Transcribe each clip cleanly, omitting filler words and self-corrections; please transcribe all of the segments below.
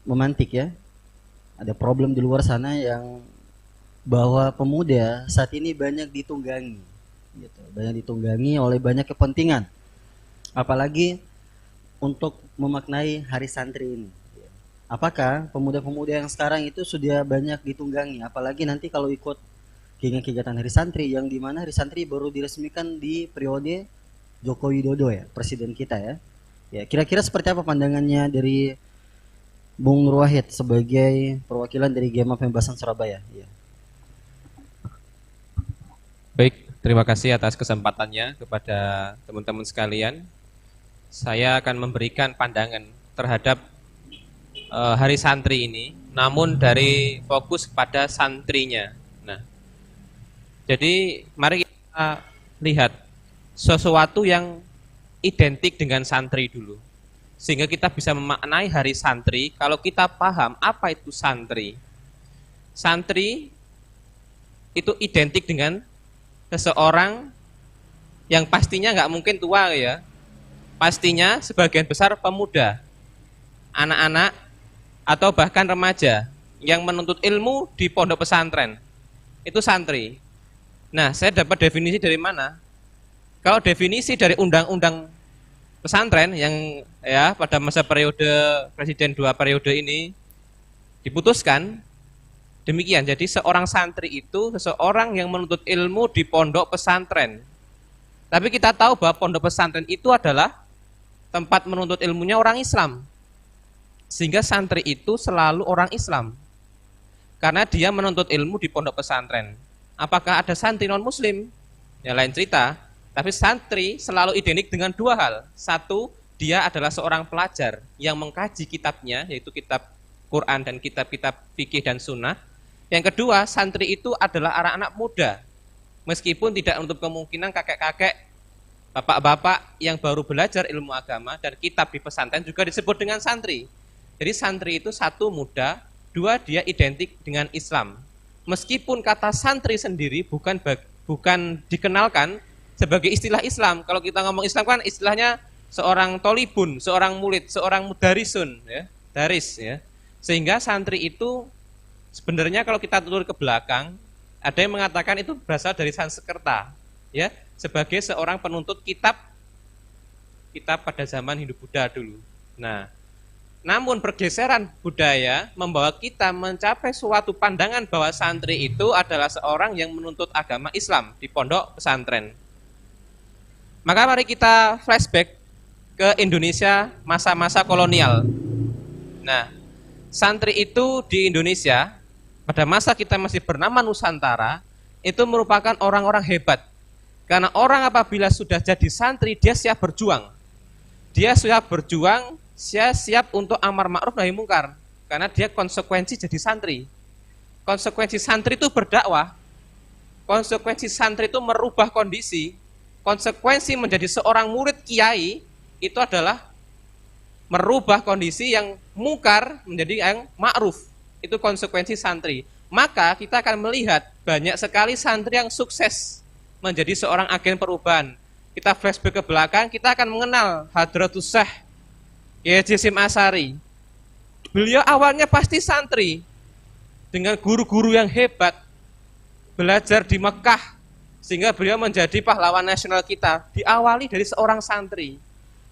memantik ya. Ada problem di luar sana yang bahwa pemuda saat ini banyak ditunggangi, gitu. Banyak ditunggangi oleh banyak kepentingan. Apalagi untuk memaknai hari santri ini. Apakah pemuda-pemuda yang sekarang itu sudah banyak ditunggangi? Apalagi nanti kalau ikut kegiatan hari santri yang dimana hari santri baru diresmikan di periode Joko Widodo ya, presiden kita ya. Ya, kira-kira seperti apa pandangannya dari Bung Nur Wahid sebagai perwakilan dari Gema Pembebasan Surabaya? Ya. Baik, terima kasih atas kesempatannya kepada teman-teman sekalian. Saya akan memberikan pandangan terhadap hari santri ini, namun dari fokus pada santrinya. Nah, jadi mari kita lihat sesuatu yang identik dengan santri dulu. Sehingga kita bisa memaknai hari santri kalau kita paham apa itu santri. Santri itu identik dengan seseorang yang pastinya nggak mungkin tua ya. Pastinya sebagian besar pemuda, anak-anak, atau bahkan remaja yang menuntut ilmu di pondok pesantren. Itu santri. Nah, saya dapat definisi dari mana? Kalau definisi dari undang-undang pesantren yang ya pada masa periode presiden 2 periode ini diputuskan demikian. Jadi seorang santri itu seseorang yang menuntut ilmu di pondok pesantren. Tapi kita tahu bahwa pondok pesantren itu adalah tempat menuntut ilmunya orang Islam. Sehingga santri itu selalu orang Islam. Karena dia menuntut ilmu di pondok pesantren. Apakah ada santri non muslim? Ya lain cerita. Tapi santri selalu identik dengan dua hal. Satu, dia adalah seorang pelajar yang mengkaji kitabnya, yaitu kitab Quran dan kitab-kitab fikih dan sunnah. Yang kedua, santri itu adalah anak-anak muda. Meskipun tidak untuk kemungkinan kakek-kakek, bapak-bapak yang baru belajar ilmu agama dan kitab di pesantren juga disebut dengan santri. Jadi santri itu satu muda, dua dia identik dengan Islam. Meskipun kata santri sendiri bukan dikenalkan sebagai istilah Islam. Kalau kita ngomong Islam kan istilahnya seorang tolibun, seorang murid, seorang mudarisun, ya, daris, ya. Sehingga santri itu sebenarnya kalau kita telur ke belakang, ada yang mengatakan itu berasal dari Sanskerta, ya, sebagai seorang penuntut kitab pada zaman Hindu-Buddha dulu. Nah, namun pergeseran budaya membawa kita mencapai suatu pandangan bahwa santri itu adalah seorang yang menuntut agama Islam di pondok pesantren. Maka mari kita flashback ke Indonesia masa-masa kolonial. Nah, santri itu di Indonesia pada masa kita masih bernama Nusantara itu merupakan orang-orang hebat. Karena orang apabila sudah jadi santri dia siap berjuang. Dia siap berjuang, dia siap untuk amar ma'ruf nahi mungkar. Karena dia konsekuensi jadi santri. Konsekuensi santri itu berdakwah. Konsekuensi santri itu merubah kondisi. Konsekuensi menjadi seorang murid kiai itu adalah merubah kondisi yang mungkar menjadi yang ma'ruf. Itu konsekuensi santri. Maka kita akan melihat banyak sekali santri yang sukses menjadi seorang agen perubahan. Kita flashback ke belakang, kita akan mengenal Hadratus Syekh Kiai Hasyim Asy'ari. Beliau awalnya pasti santri dengan guru-guru yang hebat, belajar di Mekah sehingga beliau menjadi pahlawan nasional kita. Diawali dari seorang santri.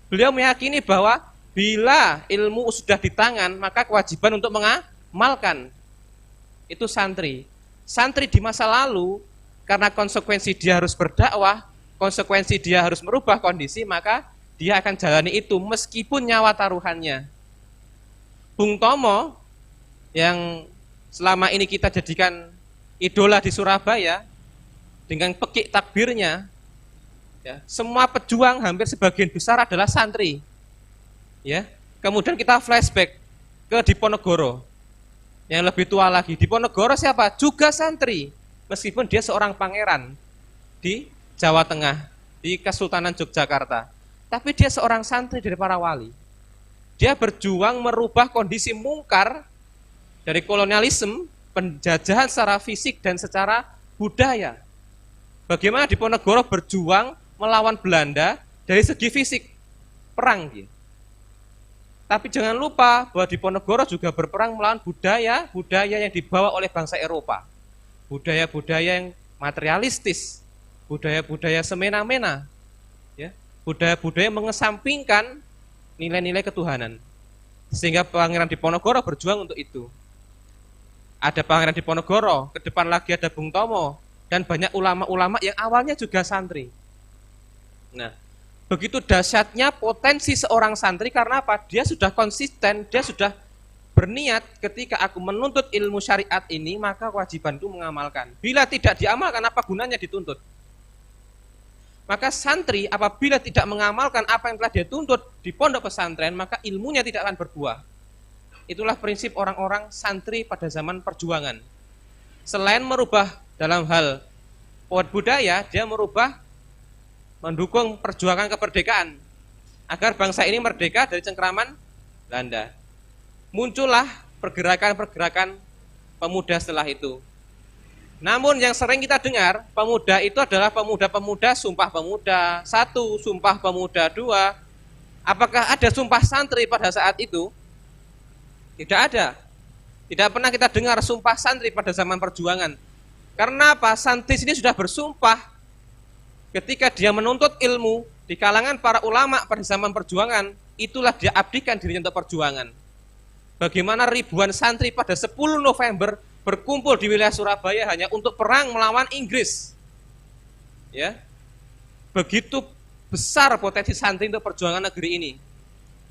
Beliau meyakini bahwa bila ilmu sudah di tangan, maka kewajiban untuk mengamalkan. Itu santri. Santri di masa lalu karena konsekuensi dia harus berdakwah, konsekuensi dia harus merubah kondisi, maka dia akan jalani itu meskipun nyawa taruhannya. Bung Tomo yang selama ini kita jadikan idola di Surabaya dengan pekik takbirnya, ya, semua pejuang hampir sebagian besar adalah santri. Ya, kemudian kita flashback ke Diponegoro yang lebih tua lagi. Diponegoro siapa? Juga santri, meskipun dia seorang pangeran di Jawa Tengah, di Kesultanan Yogyakarta. Tapi dia seorang santri dari para wali. Dia berjuang merubah kondisi mungkar dari kolonialisme, penjajahan secara fisik dan secara budaya. Bagaimana Diponegoro berjuang melawan Belanda dari segi fisik, perang. Tapi jangan lupa bahwa Diponegoro juga berperang melawan budaya yang dibawa oleh bangsa Eropa. Budaya-budaya yang materialistis, budaya-budaya semena-mena, ya, budaya-budaya yang mengesampingkan nilai-nilai ketuhanan. Sehingga Pangeran Diponegoro berjuang untuk itu. Ada Pangeran Diponegoro, ke depan lagi ada Bung Tomo, dan banyak ulama-ulama yang awalnya juga santri. Nah, begitu dahsyatnya potensi seorang santri karena apa? Dia sudah konsisten, dia sudah berniat ketika aku menuntut ilmu syariat ini, maka kewajibanku mengamalkan. Bila tidak diamalkan, apa gunanya dituntut? Maka santri apabila tidak mengamalkan apa yang telah dia tuntut di pondok pesantren, maka ilmunya tidak akan berbuah. Itulah prinsip orang-orang santri pada zaman perjuangan. Selain merubah dalam hal budaya, dia mendukung perjuangan kemerdekaan agar bangsa ini merdeka dari cengkraman Belanda. Muncullah pergerakan-pergerakan pemuda setelah itu. Namun yang sering kita dengar, pemuda itu adalah pemuda-pemuda Sumpah Pemuda 1, Sumpah Pemuda 2. Apakah ada sumpah santri pada saat itu? Tidak ada. Tidak pernah kita dengar sumpah santri pada zaman perjuangan. Karena apa? Santri ini sudah bersumpah ketika dia menuntut ilmu di kalangan para ulama pada zaman perjuangan, itulah dia abdikan dirinya untuk perjuangan. Bagaimana ribuan santri pada 10 November berkumpul di wilayah Surabaya hanya untuk perang melawan Inggris. Ya. Begitu besar potensi santri untuk perjuangan negeri ini.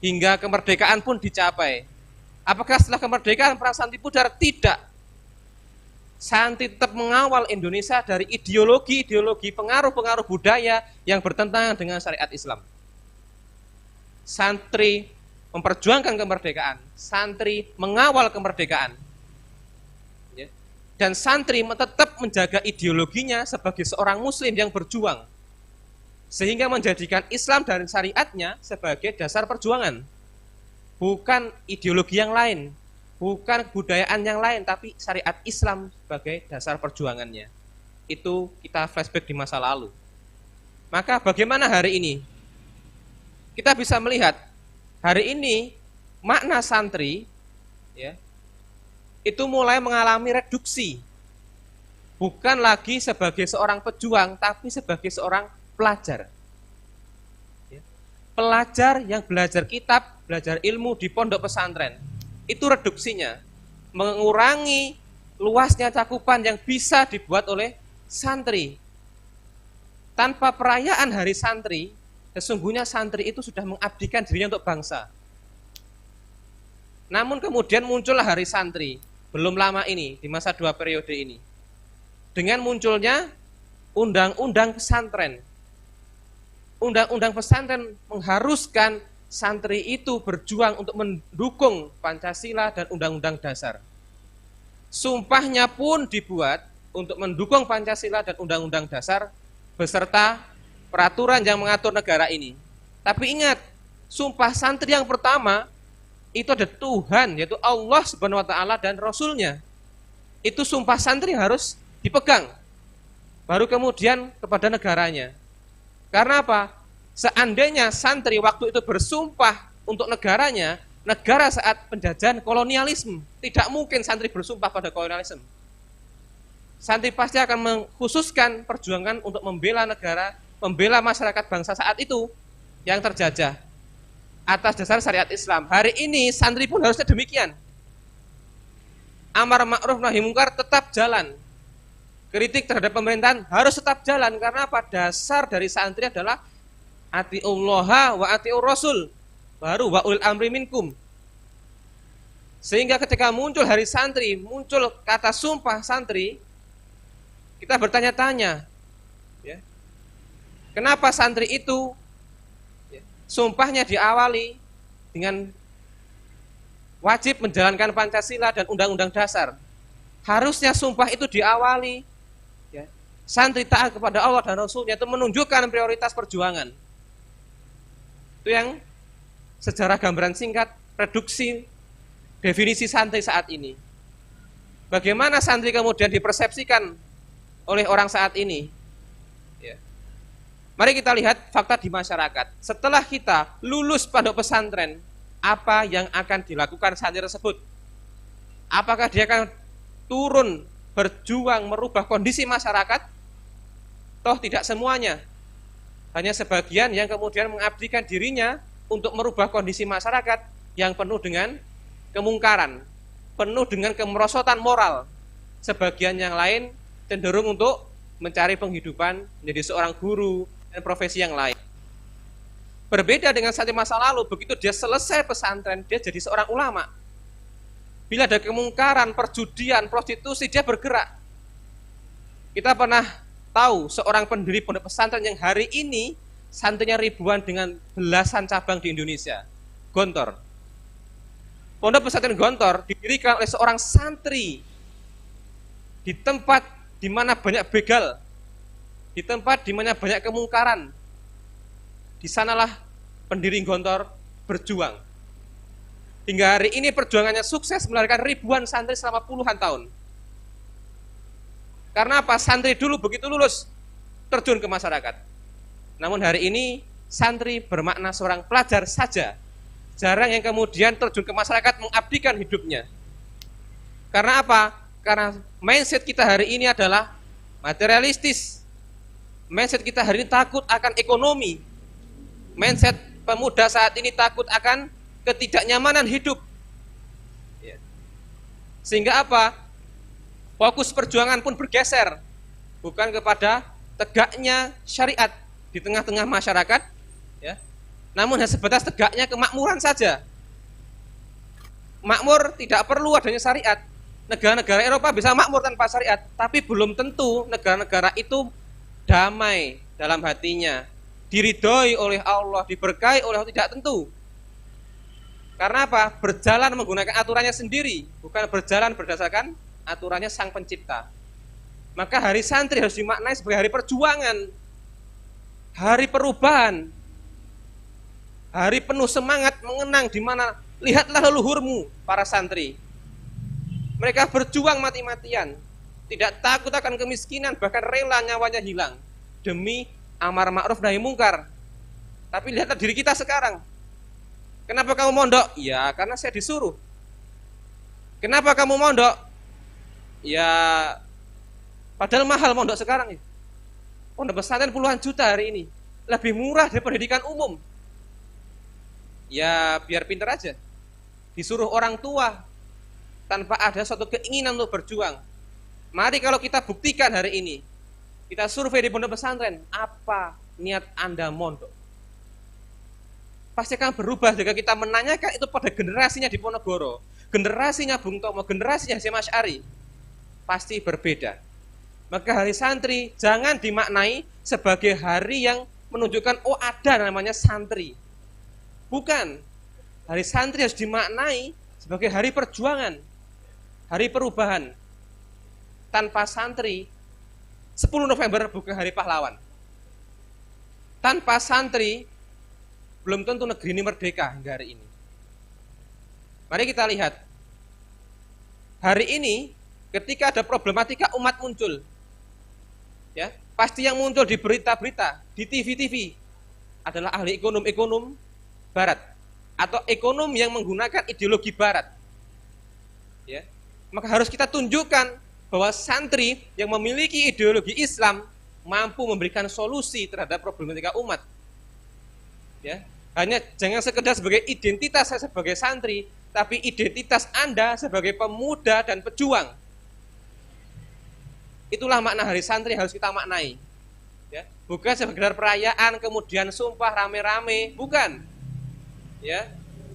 Hingga kemerdekaan pun dicapai. Apakah setelah kemerdekaan perang santri pudar? Tidak. Santri tetap mengawal Indonesia dari ideologi-ideologi pengaruh-pengaruh budaya yang bertentangan dengan syariat Islam. Santri memperjuangkan kemerdekaan, santri mengawal kemerdekaan, ya. Dan santri tetap menjaga ideologinya sebagai seorang muslim yang berjuang, sehingga menjadikan Islam dan syariatnya sebagai dasar perjuangan, bukan ideologi yang lain, bukan kebudayaan yang lain, tapi syariat Islam sebagai dasar perjuangannya. Itu kita flashback di masa lalu. Maka bagaimana hari ini? Kita bisa melihat hari ini makna santri, ya, itu mulai mengalami reduksi. Bukan lagi sebagai seorang pejuang, tapi sebagai seorang pelajar. Ya. Pelajar yang belajar kitab, belajar ilmu di pondok pesantren. Itu reduksinya, mengurangi luasnya cakupan yang bisa dibuat oleh santri. Tanpa perayaan hari santri, sesungguhnya santri itu sudah mengabdikan dirinya untuk bangsa. Namun kemudian muncullah hari santri, belum lama ini, di masa 2 periode ini. Dengan munculnya undang-undang pesantren. Undang-undang pesantren mengharuskan santri itu berjuang untuk mendukung Pancasila dan Undang-Undang Dasar. Sumpahnya pun dibuat untuk mendukung Pancasila dan Undang-Undang Dasar beserta peraturan yang mengatur negara ini. Tapi ingat, sumpah santri yang pertama itu ada Tuhan, yaitu Allah Subhanahu wa taala dan Rasulnya. Itu sumpah santri harus dipegang. Baru kemudian kepada negaranya. Karena apa? Seandainya santri waktu itu bersumpah untuk negaranya, negara saat penjajahan kolonialisme, tidak mungkin santri bersumpah pada kolonialisme. Santri pasti akan mengkhususkan perjuangan untuk membela negara, membela masyarakat bangsa saat itu yang terjajah atas dasar syariat Islam. Hari ini santri pun harusnya demikian. Amar ma'ruf nahi mungkar tetap jalan. Kritik terhadap pemerintahan harus tetap jalan, karena apa? Dasar dari santri adalah atiullaha wa atiur rasul, baru wa ulil amri minkum. Sehingga ketika muncul hari santri, muncul kata sumpah santri, kita bertanya-tanya, ya, kenapa santri itu, ya, sumpahnya diawali dengan wajib menjalankan Pancasila dan Undang-Undang Dasar. Harusnya sumpah itu diawali, ya, santri taat kepada Allah dan Rasulnya, itu menunjukkan prioritas perjuangan. Itu yang sejarah gambaran singkat reduksi definisi santri saat ini. Bagaimana santri kemudian dipersepsikan oleh orang saat ini? Ya. Mari kita lihat fakta di masyarakat. Setelah kita lulus pondok pesantren, apa yang akan dilakukan santri tersebut. Apakah dia akan turun berjuang merubah kondisi masyarakat? Toh tidak semuanya. Hanya sebagian yang kemudian mengabdikan dirinya untuk merubah kondisi masyarakat yang penuh dengan kemungkaran, penuh dengan kemerosotan moral. Sebagian yang lain cenderung untuk mencari penghidupan, menjadi seorang guru dan profesi yang lain. Berbeda dengan santri masa lalu, begitu dia selesai pesantren, dia jadi seorang ulama. Bila ada kemungkaran, perjudian, prostitusi, dia bergerak. Kita pernah tahu seorang pendiri pondok pesantren yang hari ini santrinya ribuan dengan belasan cabang di Indonesia, Gontor. Pondok pesantren Gontor didirikan oleh seorang santri di tempat di mana banyak begal, di tempat di mana banyak kemungkaran. Di sanalah pendiri Gontor berjuang. Hingga hari ini perjuangannya sukses melahirkan ribuan santri selama puluhan tahun. Karena apa? Santri dulu begitu lulus terjun ke masyarakat. Namun hari ini santri bermakna seorang pelajar saja. Jarang yang kemudian terjun ke masyarakat mengabdikan hidupnya. Karena apa? Karena mindset kita hari ini adalah materialistis. Mindset kita hari ini takut akan ekonomi. Mindset pemuda saat ini takut akan ketidaknyamanan hidup. Sehingga apa? Fokus perjuangan pun bergeser, bukan kepada tegaknya syariat di tengah-tengah masyarakat, ya, namun hanya sebatas tegaknya kemakmuran saja. Makmur tidak perlu adanya syariat. Negara-negara Eropa bisa makmur tanpa syariat, tapi belum tentu negara-negara itu damai dalam hatinya, diridhoi oleh Allah, diberkahi oleh Allah, tidak tentu. Karena apa? Berjalan menggunakan aturannya sendiri, bukan berjalan berdasarkan aturannya Sang Pencipta. Maka hari santri harus dimaknai sebagai hari perjuangan, hari perubahan, hari penuh semangat mengenang di mana lihatlah leluhurmu para santri. Mereka berjuang mati-matian, tidak takut akan kemiskinan, bahkan rela nyawanya hilang demi amar ma'ruf nahi mungkar. Tapi lihatlah diri kita sekarang. Kenapa kamu mondok? Ya, karena saya disuruh. Kenapa kamu mondok? Ya, padahal mahal mondok sekarang. Pondok pesantren puluhan juta hari ini, lebih murah dari pendidikan umum. Ya, biar pintar aja. Disuruh orang tua tanpa ada suatu keinginan untuk berjuang. Mari kalau kita buktikan hari ini, kita survei di pondok pesantren, apa niat Anda mondok? Pasti akan berubah jika kita menanyakan itu pada generasinya di Ponorogo, generasinya Bung Tomo, generasinya Hasyim Asy'ari, pasti berbeda. Maka hari santri jangan dimaknai sebagai hari yang menunjukkan oh ada namanya santri. Bukan. Hari santri harus dimaknai sebagai hari perjuangan, hari perubahan. Tanpa santri, 10 November bukan hari pahlawan. Tanpa santri, belum tentu negeri ini merdeka hingga hari ini. Mari kita lihat. Hari ini ketika ada problematika umat muncul, ya, pasti yang muncul di berita-berita, di TV-TV adalah ahli ekonom barat atau ekonom yang menggunakan ideologi barat. Ya. Maka harus kita tunjukkan bahwa santri yang memiliki ideologi Islam mampu memberikan solusi terhadap problematika umat. Ya, hanya jangan sekedar sebagai identitas saya sebagai santri, tapi identitas Anda sebagai pemuda dan pejuang. Itulah makna hari santri harus kita maknai. Ya, bukan sekedar perayaan kemudian sumpah rame-rame, bukan. Ya,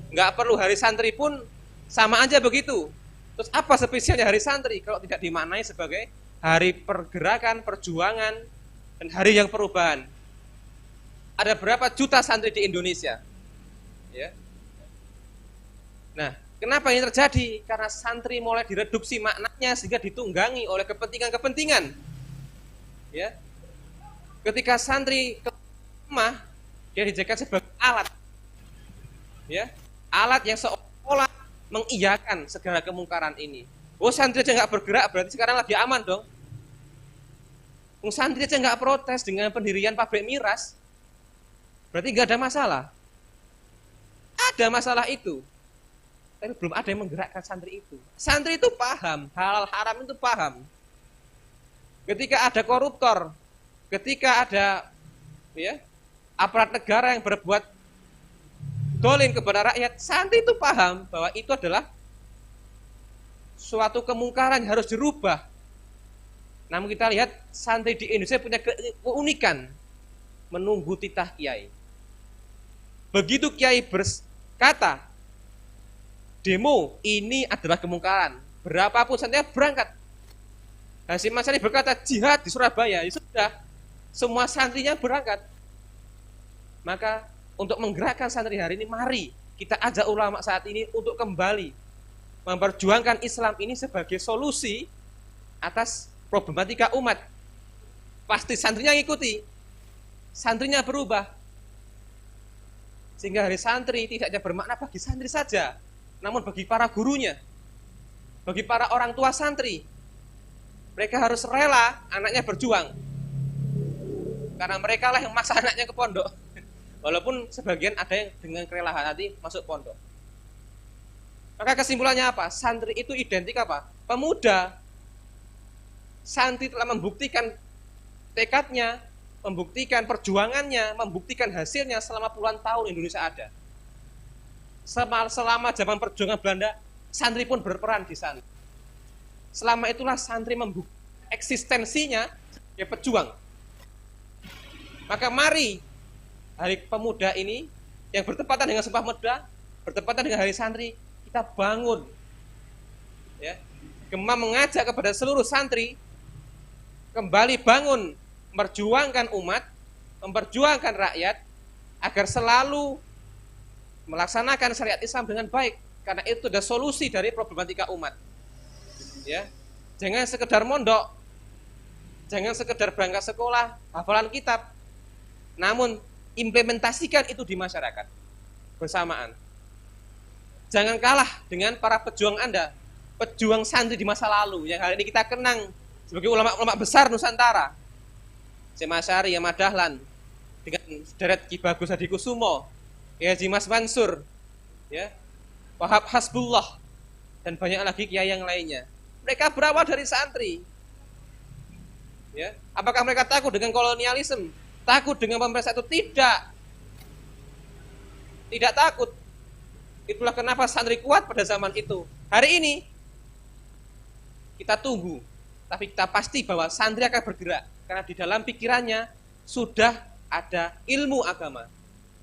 nggak perlu hari santri pun sama aja begitu. Terus apa spesialnya hari santri kalau tidak dimaknai sebagai hari pergerakan, perjuangan, dan hari yang perubahan? Ada berapa juta santri di Indonesia? Ya. Nah, kenapa ini terjadi? Karena santri mulai direduksi maknanya sehingga ditunggangi oleh kepentingan-kepentingan. Ya. Ketika santri ke rumah, dia dijadikan sebagai alat. Ya, alat yang seolah mengiyakan segala kemungkaran ini. Oh, santri aja nggak bergerak, berarti sekarang lagi aman dong. Santri aja nggak protes dengan pendirian pabrik miras, berarti nggak ada masalah. Ada masalah itu, tapi belum ada yang menggerakkan santri itu. Santri itu paham, halal haram itu paham. Ketika ada koruptor, ketika ada ya aparat negara yang berbuat dolim kepada rakyat, santri itu paham bahwa itu adalah suatu kemungkaran yang harus dirubah. Namun kita lihat santri di Indonesia punya keunikan, menunggu titah kiai. Begitu kiai berkata, demo ini adalah kemungkaran, berapapun santrinya berangkat. Hasyim Asy'ari berkata jihad di Surabaya, ya sudah, semua santrinya berangkat. Maka untuk menggerakkan santri hari ini, mari kita ajak ulama saat ini untuk kembali memperjuangkan Islam ini sebagai solusi atas problematika umat. Pasti santrinya ngikuti, santrinya berubah, sehingga hari santri tidak hanya bermakna bagi santri saja, namun bagi para gurunya, bagi para orang tua santri. Mereka harus rela anaknya berjuang, karena mereka lah yang maksa anaknya ke pondok. Walaupun sebagian ada yang dengan kerelaan hati masuk pondok. Maka kesimpulannya apa? Santri itu identik apa? Pemuda. Santri telah membuktikan tekadnya, membuktikan perjuangannya, membuktikan hasilnya selama puluhan tahun Indonesia ada. Selama zaman perjuangan Belanda, santri pun berperan di sana. Selama itulah santri membuktikan eksistensinya sebagai pejuang. Maka mari hari pemuda ini yang bertepatan dengan Sumpah Pemuda, bertepatan dengan hari santri, kita bangun, ya, Gema mengajak kepada seluruh santri kembali bangun, memperjuangkan umat, memperjuangkan rakyat agar selalu melaksanakan syariat Islam dengan baik, karena itu adalah solusi dari problematika umat. Ya, jangan sekedar mondok, jangan sekedar berangkat sekolah, hafalan kitab, namun implementasikan itu di masyarakat bersamaan. Jangan kalah dengan para pejuang Anda, pejuang santri di masa lalu yang hari ini kita kenang sebagai ulama-ulama besar Nusantara. Hasyim Asy'ari, Ahmad Dahlan, dengan deret Ki Bagus Hadikusumo, Kiai Haji Mas Mansur, ya, Wahab Hasbullah, dan banyak lagi kiai yang lainnya. Mereka berawal dari santri. Ya, apakah mereka takut dengan kolonialisme? Takut dengan pemerintah itu? Tidak. Tidak takut. Itulah kenapa santri kuat pada zaman itu. Hari ini kita tunggu, tapi kita pasti bahwa santri akan bergerak, karena di dalam pikirannya sudah ada ilmu agama,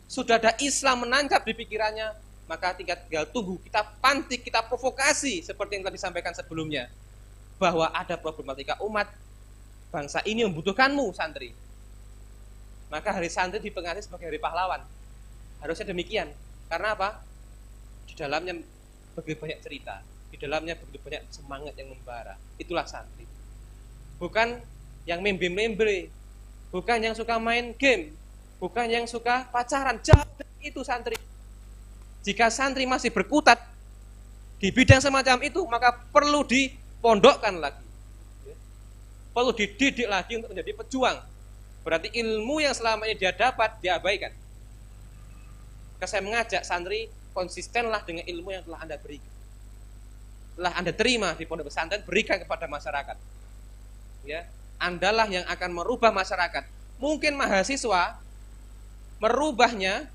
sudah ada Islam menancap di pikirannya. Maka tinggal tunggu, kita pantik, kita provokasi seperti yang telah disampaikan sebelumnya, bahwa ada problematika umat, bangsa ini membutuhkanmu santri. Maka hari santri diperingati sebagai hari pahlawan. Harusnya demikian. Karena apa? Di dalamnya begitu banyak cerita, di dalamnya begitu banyak semangat yang membara. Itulah santri. Bukan yang membe-membe, bukan yang suka main game, bukan yang suka pacaran. Jauh dari itu santri. Jika santri masih berkutat di bidang semacam itu, maka perlu dipondokkan lagi, perlu dididik lagi untuk menjadi pejuang. Berarti ilmu yang selama ini dia dapat diabaikan. Maka saya mengajak santri, konsistenlah dengan ilmu yang telah Anda berikan, telah Anda terima di pondok pesantren, berikan kepada masyarakat. Ya, Andalah yang akan merubah masyarakat. Mungkin mahasiswa merubahnya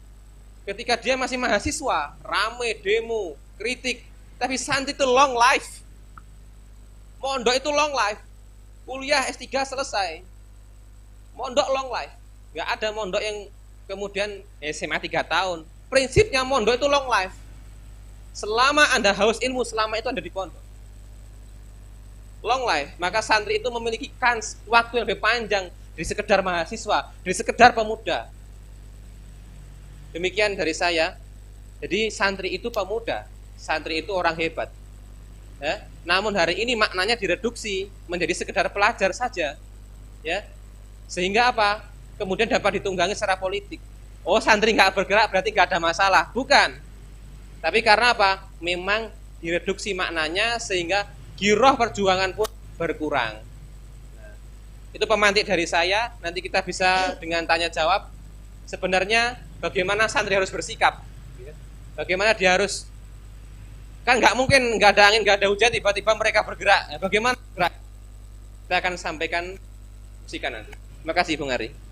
ketika dia masih mahasiswa, rame demo, kritik. Tapi santri itu long life. Mondok itu long life. Kuliah S3 selesai. Mondok long life. Gak ada mondok yang kemudian SMA 3 tahun. Prinsipnya mondok itu long life. Selama Anda haus ilmu, selama itu Anda di pondok. Long life. Maka santri itu memiliki waktu yang lebih panjang dari sekedar mahasiswa, dari sekedar pemuda. Demikian dari saya. Jadi santri itu pemuda, santri itu orang hebat. Ya. Namun hari ini maknanya direduksi menjadi sekedar pelajar saja. Ya. Sehingga apa? Kemudian dapat ditunggangi secara politik. Oh, santri nggak bergerak berarti nggak ada masalah. Bukan. Tapi karena apa? Memang direduksi maknanya sehingga giroh perjuangan pun berkurang. Nah, itu pemantik dari saya. Nanti kita bisa dengan tanya jawab. Sebenarnya bagaimana santri harus bersikap? Bagaimana dia harus, kan nggak mungkin nggak ada angin, nggak ada hujan, tiba-tiba mereka bergerak. Bagaimana bergerak? Kita akan sampaikan nanti. Terima kasih Bung Ari.